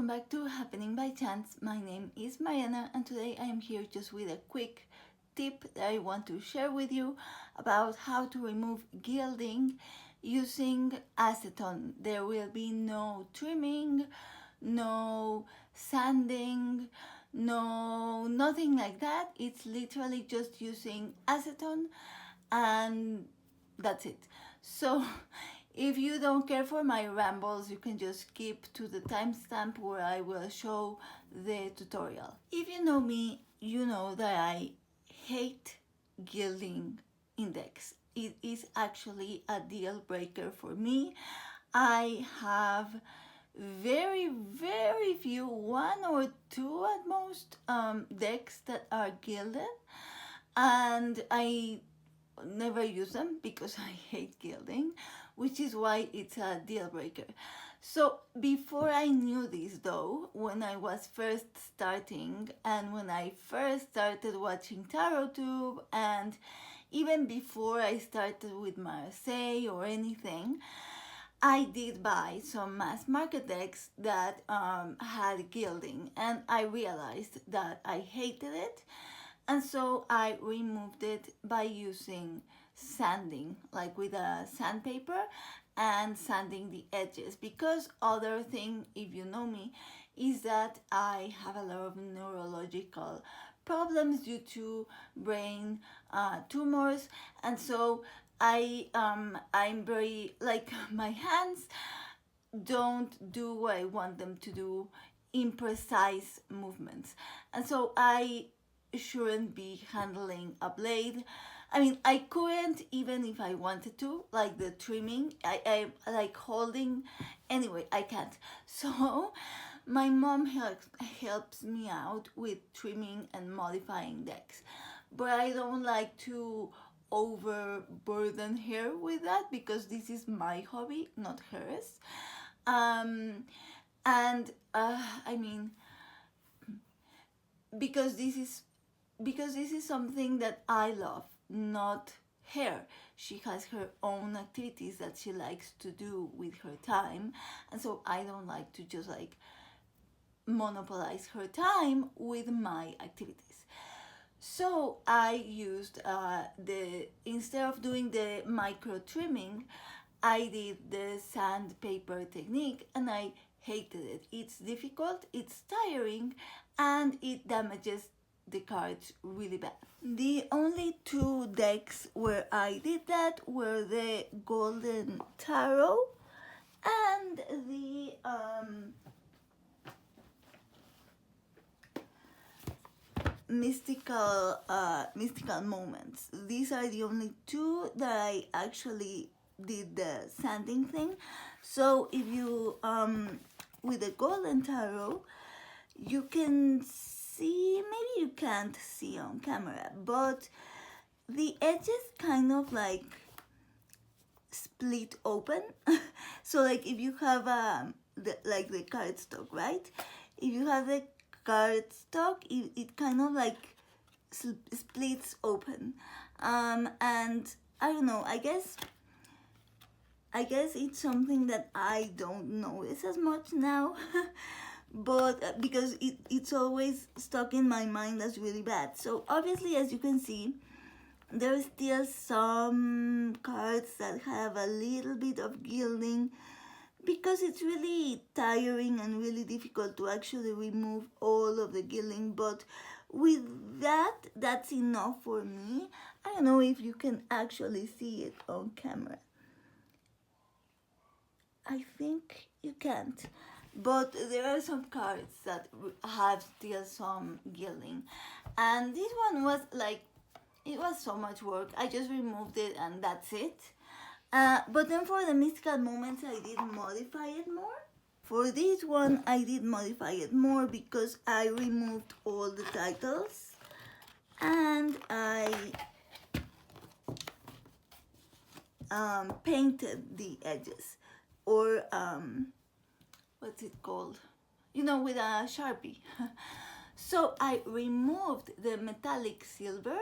back to Happening by Chance. My name is Mariana and today I am here just with a quick tip that I want to share with you about how to remove gilding using acetone. There will be no trimming, no sanding, nothing like that. It's literally just using acetone and that's it. So if you don't care for my rambles, you can just skip to the timestamp where I will show the tutorial. If you know me, you know that I hate gilding index. It is actually a deal breaker for me. I have very few, one or two at most, decks that are gilded, and I never use them because I hate gilding, which is why it's a deal breaker. So before I knew this though, when I was first starting and when I first started watching TarotTube, and even before I started with Marseille or anything, I did buy some mass market decks that had gilding, and I realized that I hated it, and so I removed it by using sanding, like with a sandpaper, and sanding the edges. Because other thing, if you know me, is that I have a lot of neurological problems due to brain tumors, and so I'm very, like, my hands don't do what I want them to do, imprecise movements, and so I shouldn't be handling a blade. I mean, I couldn't even if I wanted to, like the trimming, I like holding, anyway, I can't. So my mom helps me out with trimming and modifying decks, but I don't like to overburden her with that because this is my hobby, not hers. And I mean, because this is something that I love, not her. She has her own activities that she likes to do with her time, and so I don't like to just like monopolize her time with my activities. So I used instead of doing the micro trimming, I did the sandpaper technique, and I hated it. It's difficult, it's tiring, and it damages the cards really bad. The only two decks where I did that were the Golden Tarot and the mystical moments. These are the only two that I actually did the sanding thing. So if you with the Golden Tarot, you can see, maybe you can't see on camera, but the edges kind of like split open. So like if you have the cardstock, right? If you have the cardstock, it kind of like splits open, and I don't know, I guess it's something that I don't notice as much now. But because it's always stuck in my mind as really bad. So obviously, as you can see, there's still some cards that have a little bit of gilding, because it's really tiring and really difficult to actually remove all of the gilding. But with that, that's enough for me. I don't know if you can actually see it on camera. I think you can't. But there are some cards that have still some gilding, and this one was like, it was so much work. I just removed it and that's it. But then for the mystical moments, I did modify it more. For this one, I did modify it more because I removed all the titles and I painted the edges, or what's it called? You know, with a Sharpie. So I removed the metallic silver,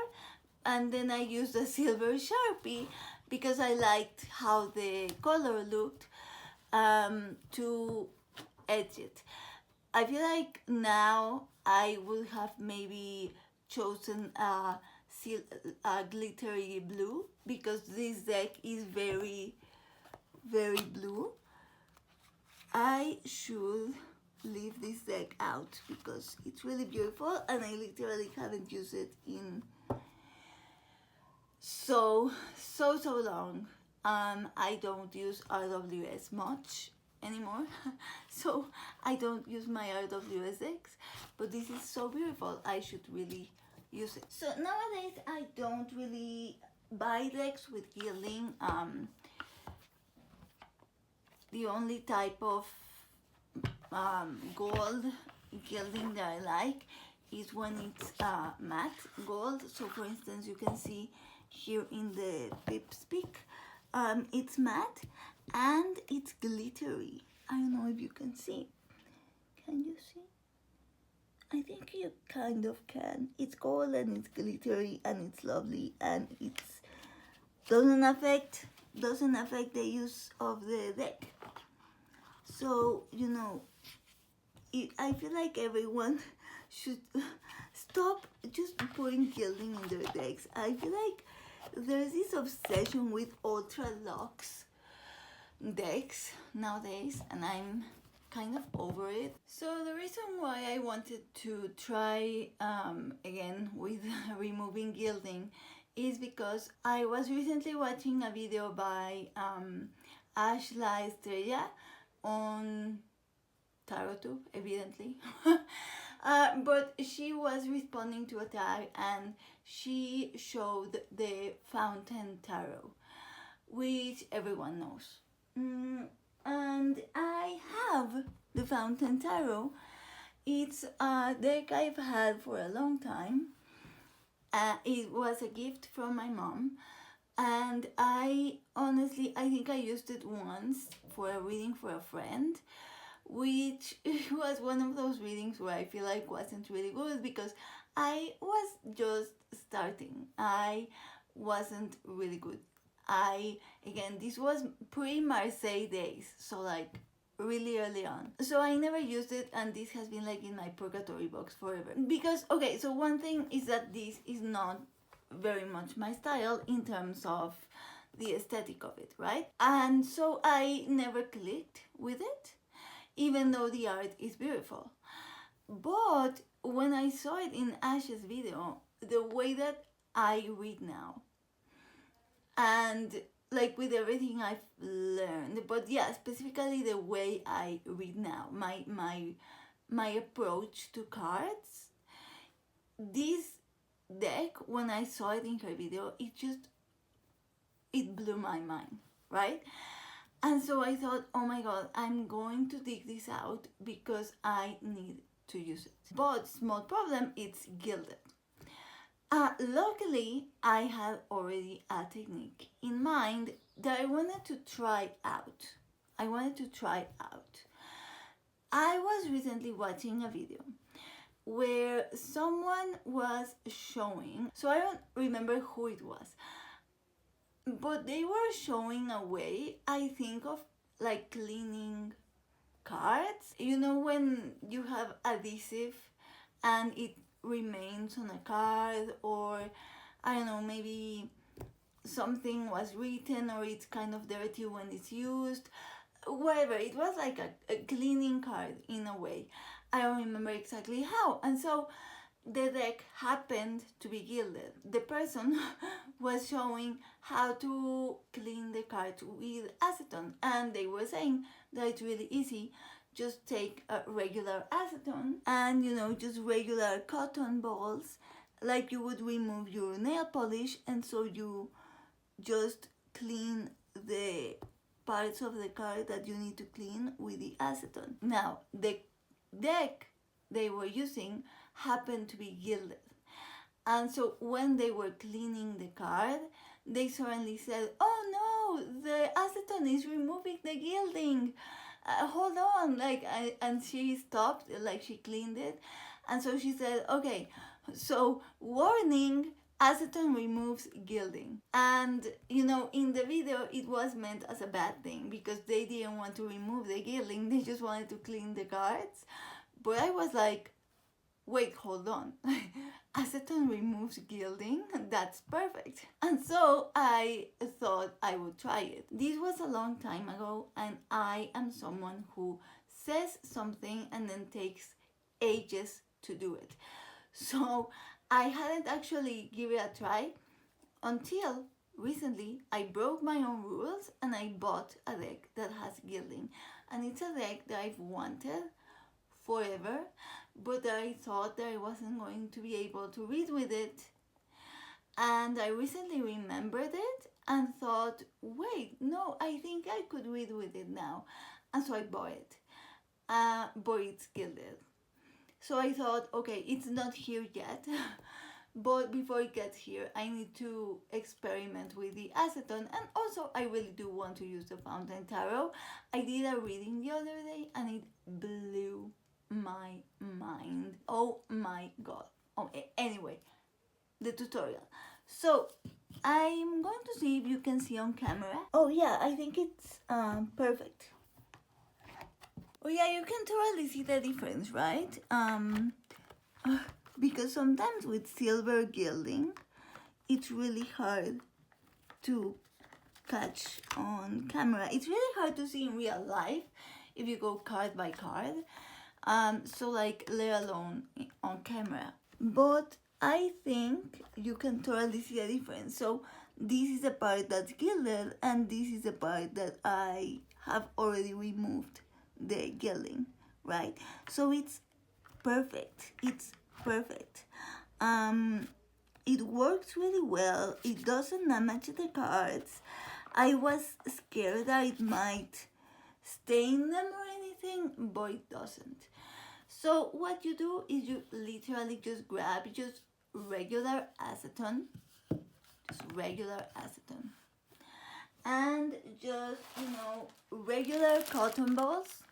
and then I used a silver Sharpie because I liked how the color looked, to edge it. I feel like now I would have maybe chosen a glittery blue, because this deck is very, very blue. I should leave this deck out because it's really beautiful, and I literally haven't used it in so long. I don't use RWS much anymore, so I don't use my RWS decks, but this is so beautiful. I should really use it. So nowadays I don't really buy decks with gilding. The only type of gold gilding that I like is when it's matte gold. So for instance, you can see here in the Pips Peak, it's matte and it's glittery. I don't know if you can see. Can you see? I think you kind of can. It's gold and it's glittery and it's lovely, and it's doesn't affect the use of the deck. So, you know, I feel like everyone should stop just putting gilding in their decks. I feel like there's this obsession with ultra luxe decks nowadays, and I'm kind of over it. So the reason why I wanted to try again with removing gilding is because I was recently watching a video by Ash La Estrella on TarotTube, evidently. But she was responding to a tag, and she showed the Fountain Tarot, which everyone knows. And I have the Fountain Tarot. It's a deck I've had for a long time. It was a gift from my mom, and I think I used it once for a reading for a friend, which was one of those readings where I feel like wasn't really good because I was just starting. I wasn't really good. This was pre-Marseille days, so like really early on. So I never used it, and this has been like in my purgatory box forever. Because, okay, so one thing is that this is not very much my style in terms of the aesthetic of it, right? And so I never clicked with it, even though the art is beautiful. But when I saw it in Ash's video, the way that I read now, and like with everything I've learned, but yeah, specifically the way I read now, my approach to cards, this deck, when I saw it in her video, it blew my mind, right? And so I thought, oh my god, I'm going to dig this out because I need to use it. But small problem, it's gilded. Luckily, I had already a technique in mind that I wanted to try out. I was recently watching a video where someone was showing, so I don't remember who it was, but they were showing a way, I think, of like cleaning cards. You know, when you have adhesive and it remains on a card, or I don't know, maybe something was written or it's kind of dirty when it's used, whatever. It was like a cleaning card in a way. I don't remember exactly how. And so the deck happened to be gilded. The person was showing how to clean the cards with acetone, and they were saying that it's really easy. Just take a regular acetone and, you know, just regular cotton balls, like you would remove your nail polish, and so you just clean the parts of the card that you need to clean with the acetone. Now, the deck they were using happened to be gilded. And so when they were cleaning the card, they suddenly said, oh no, the acetone is removing the gilding. Hold on, and she stopped, like she cleaned it. And so she said, okay, so warning, acetone removes gilding. And, you know, in the video, it was meant as a bad thing because they didn't want to remove the gilding. They just wanted to clean the cards. But I was like, wait, hold on. Acetone removes gilding? That's perfect. And so I thought I would try it. This was a long time ago, and I am someone who says something and then takes ages to do it. So I hadn't actually given it a try until recently. I broke my own rules and I bought a deck that has gilding. And it's a deck that I've wanted forever, but I thought that I wasn't going to be able to read with it. And I recently remembered it and thought, wait, no, I think I could read with it now. And so I bought it. But it's gilded. So I thought, okay, it's not here yet. But before it gets here, I need to experiment with the acetone. And also, I really do want to use the fountain tarot. I did a reading the other day and it blew my mind. Oh my god. Anyway, the tutorial. So I'm going to see if you can see on camera. Oh yeah, I think it's perfect. Oh yeah, you can totally see the difference, right? Because sometimes with silver gilding, it's really hard to catch on camera. It's really hard to see in real life if you go card by card. So like, let alone on camera. But I think you can totally see a difference. So this is the part that's gilded and this is the part that I have already removed the gilding, right? So it's perfect. It's perfect. It works really well. It doesn't damage the cards. I was scared that it might stain them or anything, but it doesn't. So what you do is you literally just grab just regular acetone, and just, regular cotton balls.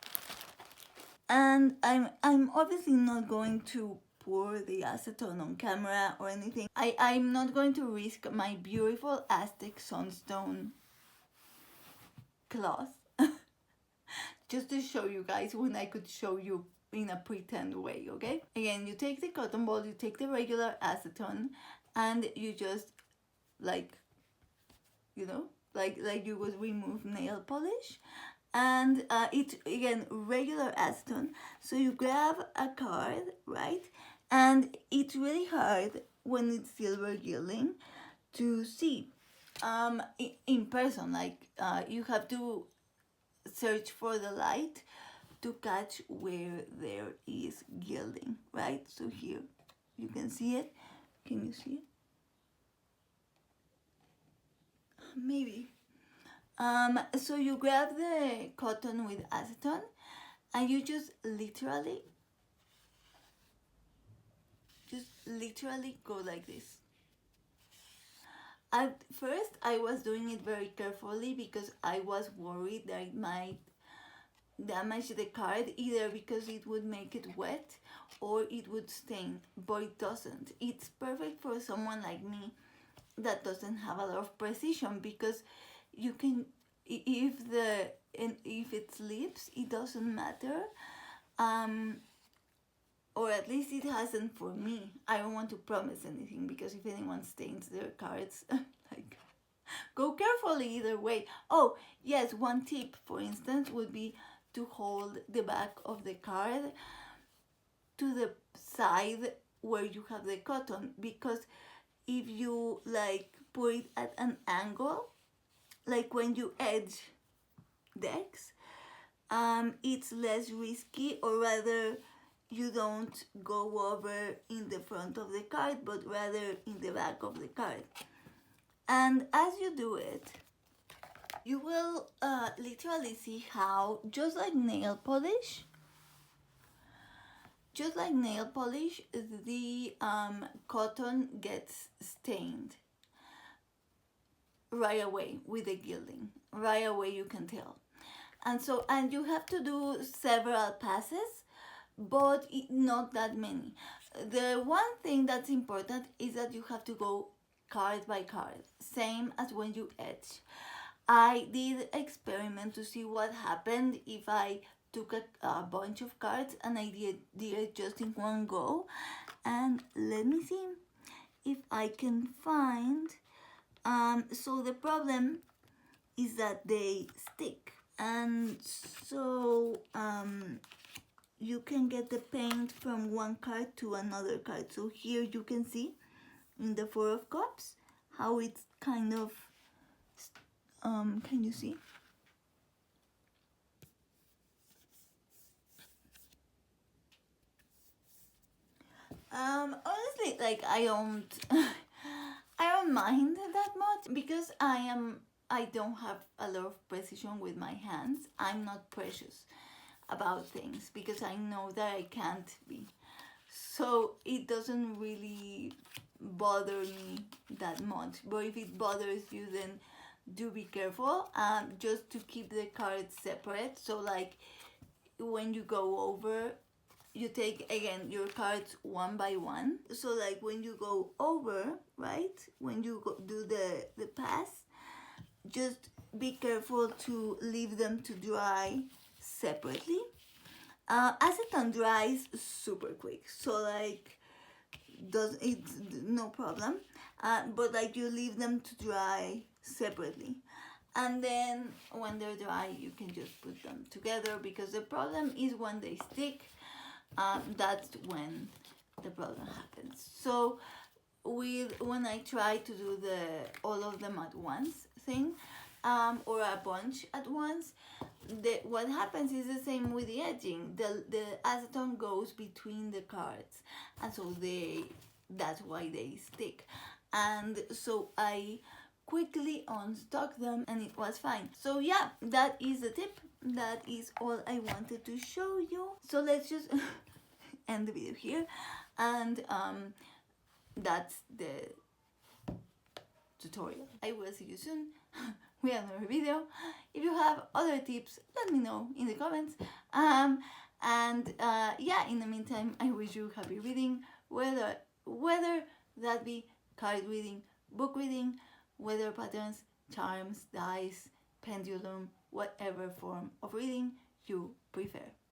And I'm obviously not going to pour the acetone on camera or anything. I'm not going to risk my beautiful Aztec sunstone cloth just to show you guys when I could show you in a pretend way, okay? Again, you take the cotton ball, you take the regular acetone, and you just like you would remove nail polish. And it's again regular acetone. So you grab a card, right? And it's really hard when it's silver gilding to see in person. Like you have to search for the light to catch where there is gilding, right? So here you can see it. Can you see it? Maybe. So you grab the cotton with acetone and you just literally go like this. At first I was doing it very carefully because I was worried that it might damage the card, either because it would make it wet or it would stain, but it doesn't. It's perfect for someone like me that doesn't have a lot of precision, because you can, if it slips, it doesn't matter, or at least it hasn't for me. I don't want to promise anything, because if anyone stains their cards, like, go carefully either way. Oh yes, one tip for instance would be to hold the back of the card to the side where you have the cotton, because if you like put it at an angle, like when you edge decks, it's less risky, or rather you don't go over in the front of the card, but rather in the back of the card. And as you do it, you will literally see how, just like nail polish, the cotton gets stained right away with the gilding. Right away you can tell. And you have to do several passes, but not that many. The one thing that's important is that you have to go card by card, same as when you etch. I did experiment to see what happened if I took a bunch of cards and I did it just in one go. And let me see if I can find, so the problem is that they stick, and so you can get the paint from one card to another card. So here you can see in the Four of Cups how it's kind of, can you see? Honestly, like I don't I don't mind that much because I don't have a lot of precision with my hands. I'm not precious about things because I know that I can't be. So it doesn't really bother me that much. But if it bothers you, then do be careful. Just to keep the cards separate. So like when you go over, you take again your cards one by one. So like when you go over, right, when you do the pass, just be careful to leave them to dry separately. Acetone dries super quick, so like it's no problem, but like you leave them to dry separately, and then when they're dry you can just put them together, because the problem is when they stick. That's when the problem happens. So when I try to do the all of them at once thing, or a bunch at once, what happens is the same with the edging. The acetone goes between the cards, and so that's why they stick. And so I quickly unstuck them and it was fine. So yeah, that is the tip. That is all I wanted to show you. So let's just end the video here, and that's the tutorial. I will see you soon with another video. If you have other tips, let me know in the comments. Yeah, in the meantime, I wish you happy reading, whether that be card reading, book reading, weather patterns, charms, dice, pendulum, whatever form of reading you prefer.